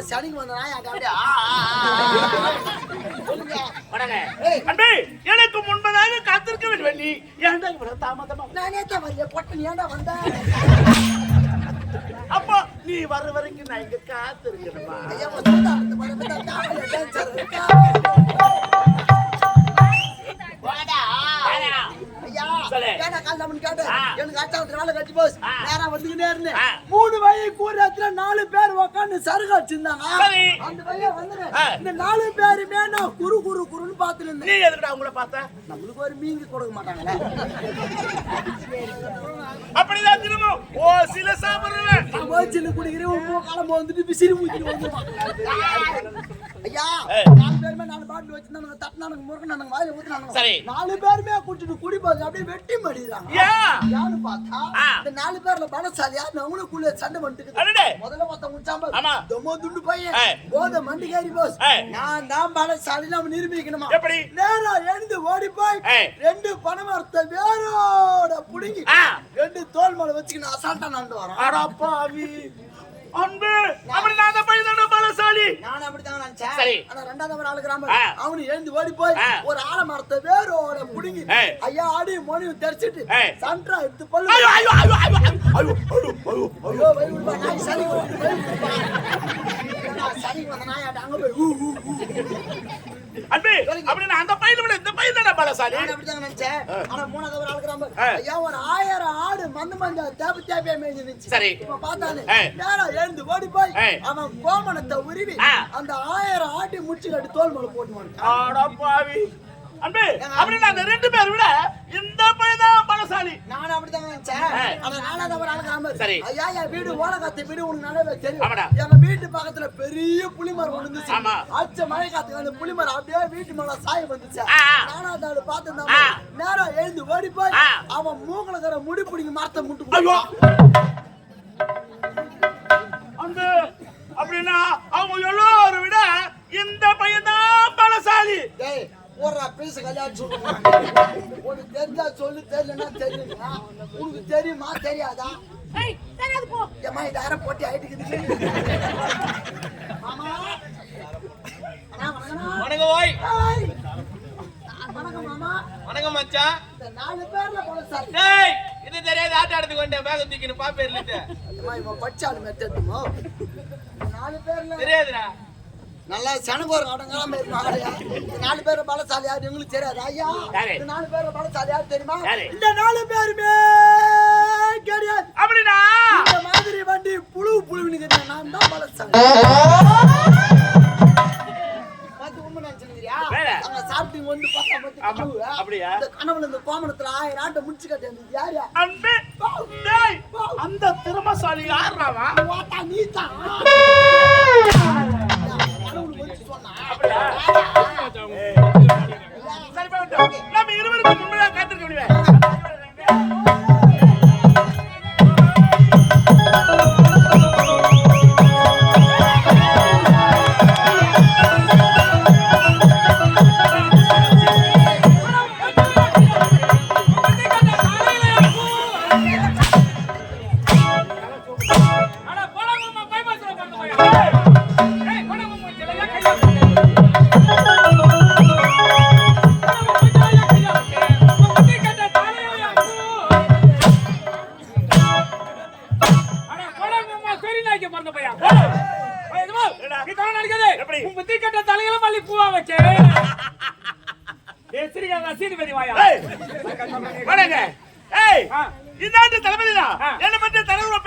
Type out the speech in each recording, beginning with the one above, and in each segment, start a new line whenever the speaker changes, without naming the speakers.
சனிக்கு வந்த
எனக்கு முன்பதாக காத்திருக்க வேண்டும். ஏன்டா இவ்வளவு தாமதமா?
நானே தான் வரைய பொட்ட நீ ஏன்டா வந்த?
அப்போ நீ வர வரைக்கும் நான் இங்க காத்திருக்கணுமா?
ஐயா வந்து எனக்கு அச்சாவத்து வேலை கட்சி போஸ் நேரா வந்துக்கிட்டே இருந்தேன். 3 வயது கூறத்துல 4 பேர் உட்காந்து சருகா வச்சிருந்தாங்க. அந்த வழியா வந்துங்க இந்த 4 பேருமே நான் குரு குரு குருன்னு பார்த்துட்டு இருந்தேன்.
நீ எதுக்குடா அவங்கள பார்த்த?
நம்மளுக்கு ஒரு மீங்க கொடுக்க மாட்டாங்களே.
அப்படிதான் திரும்ப ஓ சில சாப்பிடுறேன்
நான் சின்ன குடிக்கிறேன். உப்பு கிளம்ப வந்துட்டு விசிறி ஊத்திட்டு வந்துருவான். ஐயா 4 பேருமே 4 பாட்டில் வச்சிருந்தாங்க. தட்டினானுங்க முருகனானுங்க வாயில ஊத்துனானுங்க. 4 பேருமே குடிச்சிட்டு குடிப்பாங்க அப்படியே வெட்டி மடிறாங்க. யாரு பார்த்தா இந்த 4 பேர்ல பலசாலியா அவங்களுக்குள்ள சண்டை வந்துட்டு முதல்ல ஒருத்த முடிச்சாம தொம்மோ துண்டு பையன் போத மண்டிகாரி போஸ் நான் தான் பலசாலின்னு அவன் நிரூபிக்கணுமா?
எப்படி?
நேரா எழுந்து ஓடி போய் 2 பனமரத்தை வேரோட புடுங்கி 2 தோல் மேல வச்சுக்கின்னு அசால்ட்டா நடந்து வரோம்.
அடப்பாவி அன்பு அப்படி நான் தான் பையன் பலசாலி.
நான் அப்படிதான் நினைச்சேன்.
சரி.
ஆனா ரெண்டாவது ஒரு ஆளு கிராம அவனு எழுந்து ஓடி போய் ஒரு ஆலமரத்தை வேரோட புடுங்கி ஐயா ஆடி மொழியும் தெரிச்சிட்டு சன்றா எடுத்து பல்லு
ஐயோ ஐயோ ஐயோ ஐயோ ஐயோ
ஐயோ வைகுண்டா நாய் சரி நான் சரி வந்த நாய் அங்க போய்
அன்பே அப்படி நான் அந்த பையனை விட இந்த பையன் தான பலசாலி.
நான் அப்படிதான் நினைச்சேன். ஆனா மூணாவது ஒரு ஆளு கிராம ஐயா ஒரு 1000 ஆடு மந்த தேப்பு தேப்பியா மேய்ஞ்சு நிச்சு.
சரி.
இப்ப பார்த்தானே நேரா எழுந்து ஓடி போய் அவன் கோமணத்தை உருவி அந்த 1000 ஆட்டி முச்சி கட்டி தோல் மேல போட்டு வந்து.
அடப்பாவி அன்பே அப்படின்னா அந்த ரெண்டு பேர் விட இந்த பையன் தான் பலசாலி.
நானும் அப்படிதான் நினைச்சேன். ஆனா நாலாவது ஒரு ஆளு காம.
சரி.
ஐயா என் வீடு ஓலகாத்து வீடு உனக்கு நல்லாவே தெரியும்.
ஆமாடா.
எங்க வீட்டு பக்கத்துல பெரிய புளிமரம் ஒண்ணு இருந்துச்சு.
ஆமா.
அச்ச மழை காத்துக்கு அந்த புளிமரம் அப்படியே வீட்டு மேல சாயம் வந்துச்சு. நாலாவது ஆளு பார்த்து நேரா எழுந்து ஓடி போய் அவன் மூக்கல இருக்கிற முடி பிடிங்க மரத்தை முட்டு.
ஐயோ அன்பே அப்படின்னா அவங்க எல்லாரும் விட இந்த பையன் தான் பலசாலி.
டேய் போறா பேச கல்யாணம் சொல்லுங்க. உனக்கு தெரிஞ்சா சொல்லு, தெரியலன்னா தெரியுமா? உனக்கு தெரியுமா தெரியாதா?
ஏய் தெரியாது போ.
ஏமா இது யார போட்டி ஆயிட்டுக்குது? மாமா
வணக்கம் ஓய்.
ஏய் வணக்கம் மாமா.
வணக்கம் மச்சான்.
இந்த நாலு பேர்ல பலசாலி.
டேய் இது தெரியாது ஆட்ட ஆடுறதுக்கு வந்தேன் பேக தூக்கின்னு பாப்பேர்ல இருந்து.
அம்மா இவன் படிச்சாலு மெத்தட்டுமோ. நாலு பேர்ல
தெரியாதுடா.
நல்லா சனகோர அடங்காம இருக்காங்க. நாலு பேர் பலசாலி யாரு எங்களுக்கு தெரியாது. ஐயா இந்த நாலு பேர் பலசாலி யாரு தெரியுமா? இந்த நாலு பேருமே கிடையாது.
அப்படின்னா
இந்த மாதிரி வண்டி புழுவுன்னு நான் தான் பலசாலி. அங்க சாப்பிட்டு வந்து பார்த்தா
அப்படியா?
இந்த கனவுல இந்த கோமணத்துல 1000 ஆட்டை முடிச்சு கட்டியிருந்தது யாரு?
அன்பே டேய் அந்த திறமசாலி யாராவா?
வாட்டா நீதான்.
சரி போட்டு நம்ம இருவருக்கும் முன்னாடி காத்திருக்க முடியல.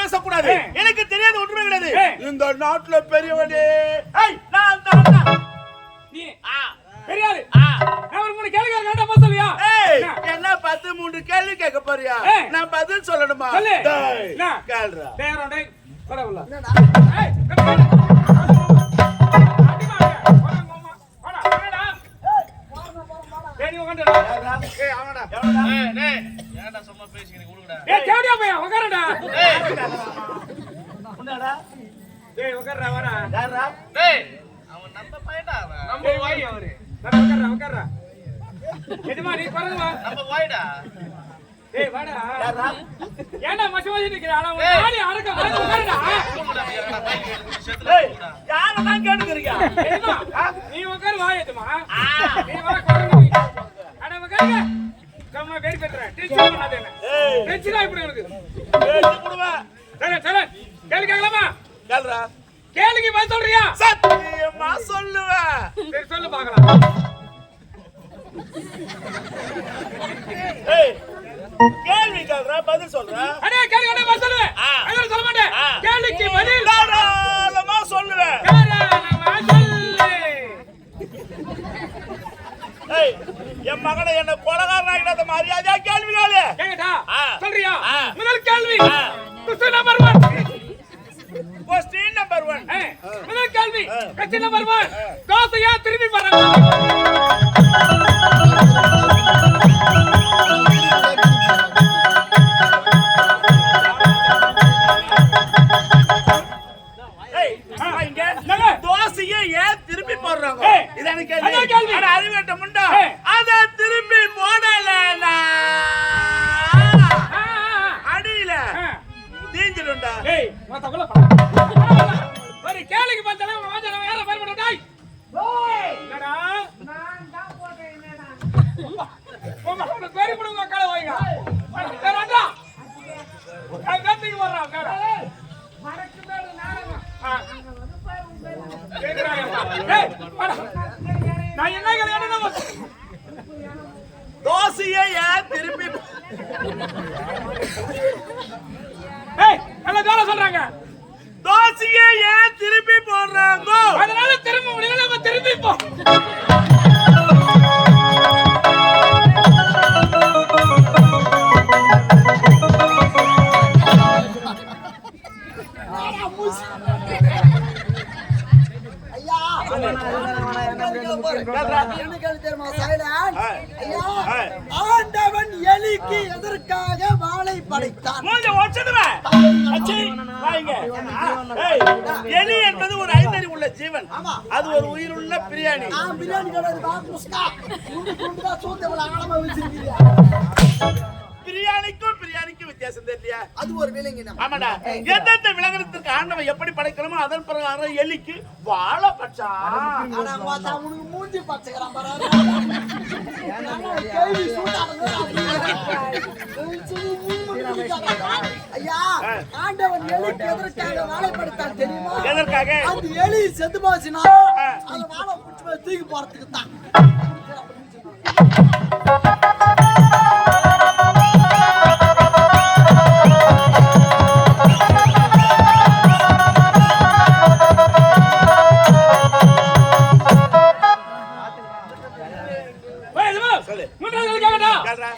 பேசக்கூடாது. எனக்கு தெரியாது ஒன்றுமே கிடையாது. இந்த நாட்டுல பெரியவனே நான் தான்.
நீ தெரியாது. நான் ஒரு கேள்வி கேட்க சொல்லியா?
என்ன 13 கேள்வி கேட்க போறியா? நான் பதில் சொல்லணுமா? கேளுடா.
டேய் பரவாயில்லை.
என்னடா?
நீ உட்காரு வாயதுமா. வெரி பெட்டர் டீச்சர் பண்ணாதே. டென்ஷன் ஆயிடுது எனக்கு. சரி சரி கேள்வி கேட்கலாமா?
கேளுடா.
கேள்விக்கு பதில் சொல்றியா?
சத்தியமா சொல்லுவேன்.
சரி சொல்லு பார்க்கலாம்.
கேள்வி கேளுடா பதில் சொல்றேன்.
அடே கேள்வி கேட்டா பதில் சொல்லு. அதெல்லாம் சொல்ல மாட்டேன். கேள்விக்கு பதில்
தாராளமா சொல்லுவேன்.
தாராளமா சொல்லு.
என் மகனை என்ன கொலகாரனாகிட்ட மரியாதையா கேள்வி கேளு.
கேட்டா சொல்றியா? முதல் கேள்வி क्वेश्चन नंबर 1.
Question number 1.
முதல் கேள்வி क्वेश्चन नंबर 1. காசையா திருப்பி வராங்க? தோசையை ஏன் திருப்பி போடுறாங்க? இதான கேள்வி. அட அறிவேட்ட முண்டா. அத திருப்பி போடலனா அடியில தீஞ்சிடும்டா. டேய் மத்தவள ஒரு கேள்விக்கு பார்த்தல வாஞ்சல வேற பரமட டேய். ஓய் என்னடா நான் தான் போட்டேன் என்னடா. உங்க பேரு போடுங்க கால வைங்க. வரடா. அங்கத்துக்கு வர்றா கால. மரக்கு மேல நாரங்க. நான் என்ன கேள்வி தோசையை ஏன் திருப்பி சொல்றாங்க? தோசையை ஏன் திருப்பி போடுறாங்க? அதனால திரும்ப முடியல நம்ம திருப்பி போ.
கேள்வி தெரியுமா சைலன்? ஐயா, ஆண்டவன் எலிக்கு எதற்காக வாளை படைத்தான்?
எலி என்பது ஒரு ஐந்தறிவு உள்ள ஜீவன். அது ஒரு உயிருள்ள பிரியாணி.
பிரியாணி கிடையாது,
பிரியாணிக்கும் வித்தியாசம் தெரியலையா?
அது ஒரு விலங்கினம்.
ஆமாடா. எந்தெந்த விலங்கினத்துக்கு ஆண்டவன் எப்படி படைக்கணுமோ அதன் பிரகாரம் எலிக்கு வாழை பச்சா.
உனக்கு மூஞ்சி பச்சைக்கிறான் ஐயா, ஆண்டவன் எலிக்கு எதற்காக வாழை படைத்தான் தெரியுமா?
எதற்காக?
அந்த எலி செத்து போச்சுன்னா அந்த வாழை பிடிச்சி தூக்கி போறதுக்கு தான்.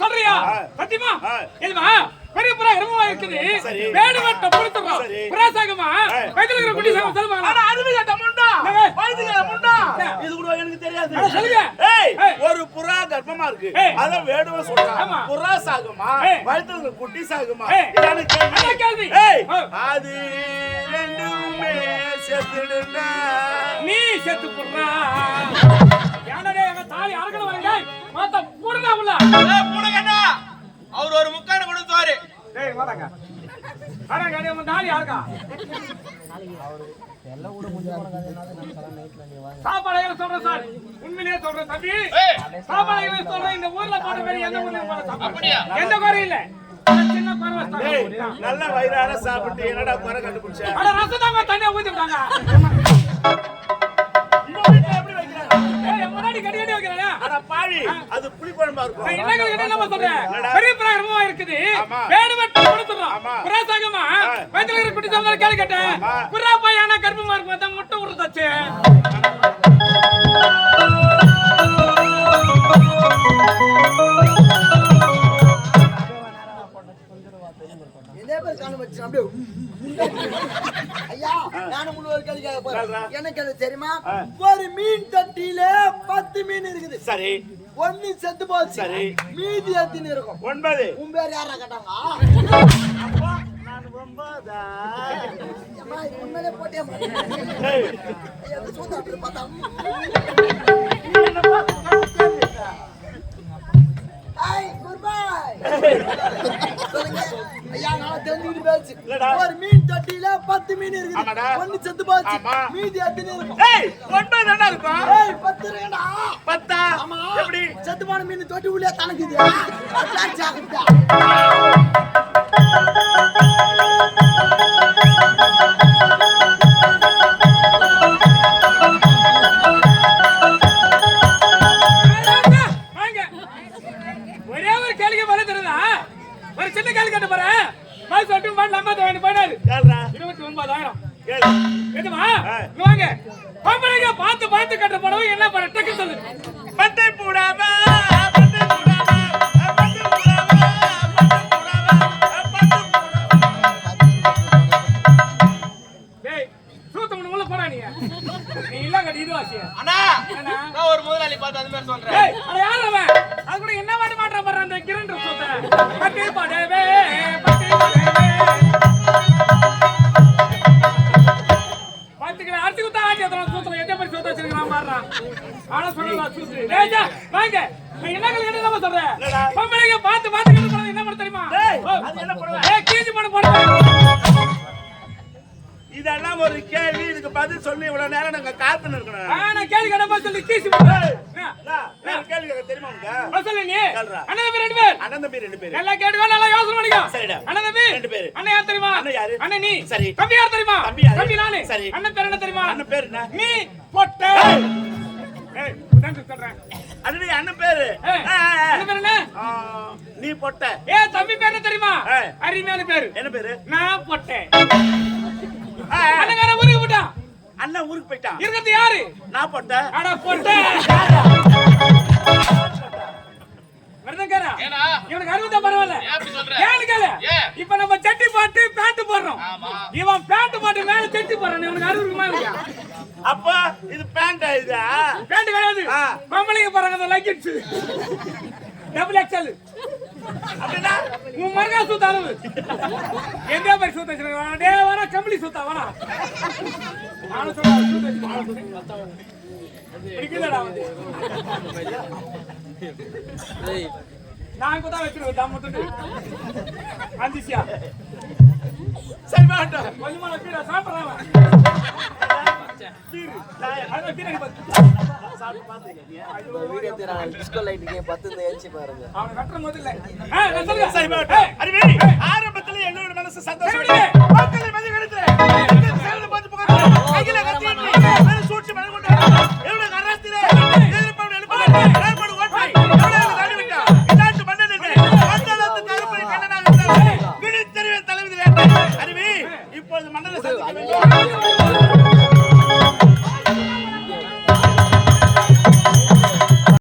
சொல்றியா சத்தியமா? இதுமா பெரிய புறா இரவா இருக்குது. வேடு வட்ட புடிச்சறோம். புறாசாகமா வைத்திருக்கிற குட்டி சாக சொல்லுமா? அட அருவி கட்ட முண்டா. வைத்திருக்கிற முண்டா.
இது கூட எனக்கு தெரியாது.
சொல்லுங்க.
ஏய், ஒரு புறா கர்ப்பமா இருக்கு. அத வேடுவ சொல்றாங்க. புறா சாகுமா? வைத்திருக்கிற குட்டி சாகுமா? இதான கேள்வி. ஏய், அது ரெண்டுமே செத்துடுனா.
நீ செத்து புறா. யானடே எங்க தாலி அறக்கல வரங்க. மாத்த புறனா உள்ள. ஏய் புறகடா. அவர் ஒரு முக்கான கொடுத்தாரு. டேய் வாடங்க. வாடங்க டேய் உங்க தாலி அறக்கா. எல்லாம் கூட முடிஞ்சு போறதுனால நம்ம சலாம் நைட்ல நீ வாங்க. சாப்பாடுல சொல்றேன் சார். உண்மையிலேயே சொல்றேன் தம்பி. சாப்பாடுல சொல்றேன் இந்த ஊர்ல போற மாதிரி எந்த ஊர்ல போற சாப்பாடு. அப்படியே. எந்த குறை இல்ல. சின்ன குறை சாப்பிடு.
நல்ல வயிறார சாப்பிட்டு என்னடா குறை கண்டுபிடிச்ச?
அட ரசம் தாங்க தண்ணி ஊத்தி விட்டாங்க.
எப்படி வைக்கிறாங்க?
ஏய் முன்னாடி கடி கடி வைக்கறடா.
அட பாவி, அது புளி குழம்பா இருக்கும்.
என்னங்க என்ன சொல்றேன்? பெரிய பிரகரமா இருக்குது. வேடு வெட்ட கொடுத்துறோம். புறாசாகமா வைத்திருக்கிற குட்டி சாக கேளு கேட்ட. புறா பையனா கர்ப்பமா இருக்கு பார்த்தா முட்டை உருதச்சு.
ஐயா, நானும் முன்னொரு கேள்வி கேட்க போறேன். என்ன கேள்வி தெரியுமா? ஒரு மீன் தட்டியில 10 மீன் இருக்குது.
சரி.
1 செத்து போச்சு.
சரி.
மீதி எத்தனை இருக்கும்?
9.
உன் பேர் யாரா கேட்டாங்க?
அப்பா நான் 9.
அம்மா இது உண்மையிலே போட்டே மாட்டேன்.
ஏய்,
ஐயா சூதாட்டு பார்த்தா. ஐய் குர்பாய். சொல்லுங்க. ஐயா நான் தெரிஞ்சிட்டு பேச்சு. ஒரு மீன் தட்டியில 10 மீன் இருக்குது. 1 செத்து போச்சு. மீதி எத்தனை இருக்கும்?
ஏய் 9 தான இருக்கும்.
ஏய் 10 இருக்குடா.
10.
ஆமா.
எப்படி?
செத்து போன மீன் தொட்டி உள்ளே தனக்குது. அட்டாச் ஆகுதா?
ஒரே ஒரு கேள்வி வர தெரியுதா? ஒரு சின்ன கேள்வி கேட்டு பாரு. பால் சொட்டு மாட் நம்பர் வேணும் போனாரு.
கேளுடா.
29000.
கேளு.
எதுமா? வாங்க. பாம்பரங்க பார்த்து கட்ட படவை என்ன பண்ண டக்கு சொல்லு.
பட்டை போடாம பட்டை போடாம பட்டை போடாம பட்டை போடாம.
டேய் சூத்தம் உள்ள போடா நீ. நீ இல்ல கட்டி இது வாசியா.
அண்ணா நான் ஒரு முதலாளி பார்த்து அந்த மாதிரி சொல்றேன்.
ஏய் அட யார் அவன்? அது கூட என்ன வாடி மாட்ற பாரு அந்த கிரண்டர் சூத்த. பட்டை போடவே பட்டை போடவே. பாத்துக்கிற அரிசி குத்தா ஆட்டி அதெல்லாம் சூத்துல எந்த மாதிரி சூத்த வச்சிருக்கான் மாறறான். ஆனா சொல்லலாம் சூத்து. டேய் ஜா வாங்க. நீ என்ன கேள்வி என்ன சொல்ற? பொம்பளைங்க பார்த்து கட்ட போறது என்ன பண்ண தெரியுமா?
டேய் அது என்ன பண்ணுவ?
ஏய் கீஞ்சி போடு.
இதெல்லாம் ஒரு கேள்வி. இதுக்கு பதில் சொல்லி இவ்வளவு நேரம் நாங்க காத்துன்னு இருக்கணும்.
நான் கேள்வி கேட்டா சொல்லி கீசி போடு.
வேற கேள்வி கேட்க தெரியுமா உனக்கு?
சொல்லு நீ.
சொல்றா.
அண்ணன் தம்பி 2 பேர்.
அண்ணன் தம்பி 2 பேர்.
நல்லா கேட்டுக்கோ, நல்லா யோசனை பண்ணிக்கோ.
சரிடா.
அண்ணன் தம்பி
2 பேர்.
அண்ணன் யார் தெரியுமா?
அண்ணன் யாரு?
அண்ணன் நீ.
சரி.
தம்பி யார் தெரியுமா?
தம்பி யாரு?
தம்பி நானு.
சரி.
அண்ணன் பேர் என்ன தெரியுமா?
அண்ணன் பேர் என்ன?
நீ பொட்டை. ஏய் உடனே சொல்றேன்.
அது அண்ணன் பேரு.
அண்ணன் பேர் என்ன?
நீ பொட்டை.
ஏய் தம்பி பேர் என்ன தெரியுமா? அரிமேல பேரு.
என்ன பேரு?
நான் பொட்டை. அண்ணன் வேற ஊருக்கு போட்டான்.
அண்ணன் ஊருக்கு போயிட்டான்.
இருக்கிறது யாரு?
நான் பொட்டை.
அட பொட்டை. வரதங்கரா.
ஏனா
இவனுக்கு அறுவதா பரவாயில்ல.
ஏன் சொல்ற?
ஏன்னு கேளு. இப்போ நம்ம சட்டி போட்டு பேண்ட் போடுறோம்.
ஆமா.
இவன் பேண்ட் போட்டு மேல சட்டி போடுறான். இவனுக்கு அறுவதுக்குமா இல்லையா?
அப்ப இது பேண்ட் இதா?
பேண்ட் கிடையாது.
ஆ.
பொம்பளைங்க பாருங்க அந்த லக்கெட்ஸ். Double XL.
அப்படின்னா
உன் மர்கா சுத்த அளவு. எங்க போய் சுத்த வச்சிருக்க? டேய் வாடா கம்பளி சுத்த வாடா. நானும் சுத்த. பிடிக்கலடா வந்து. நான் கூட வச்சிருக்கேன் தம்மட்டு. அந்திசியா.
சரி மாட்டோம்.
கொஞ்சமா கீரை சாப்பிடுறான். கீரை. அத கீரை பாத்து.
சாப்பிட்டு பாத்துக்கீங்க.
வீடியோ தேறாங்க டிஸ்கோ லைட்டுக்கு 10 ஏஞ்சி பாருங்க.
அவன் கட்டற முதல்ல. நான் சொல்றேன்.
சரி மாட்டோம். அறிவே ஆரம்பத்துல என்னோட மனசு சந்தோஷமா மக்களை மதிக்கிறேன். இந்த சேலத்தை பார்த்து போறாங்க. கையில கத்தி மேல சூட்சி மணி கொண்டு என்னோட கரத்திலே எதிர்ப்பவன் எழுப்பான். ஏற்படு ஓட்டாய். எவ்வளவு தள்ளி விட்டா. இதாட்டு மன்னனே. மன்னனத்து கருப்பை கண்ணனாக இருந்தார். விழி தெரிவே தலைவிதி வேண்டாம். அறிவே இப்போது மன்னனை சந்திக்க வேண்டும்.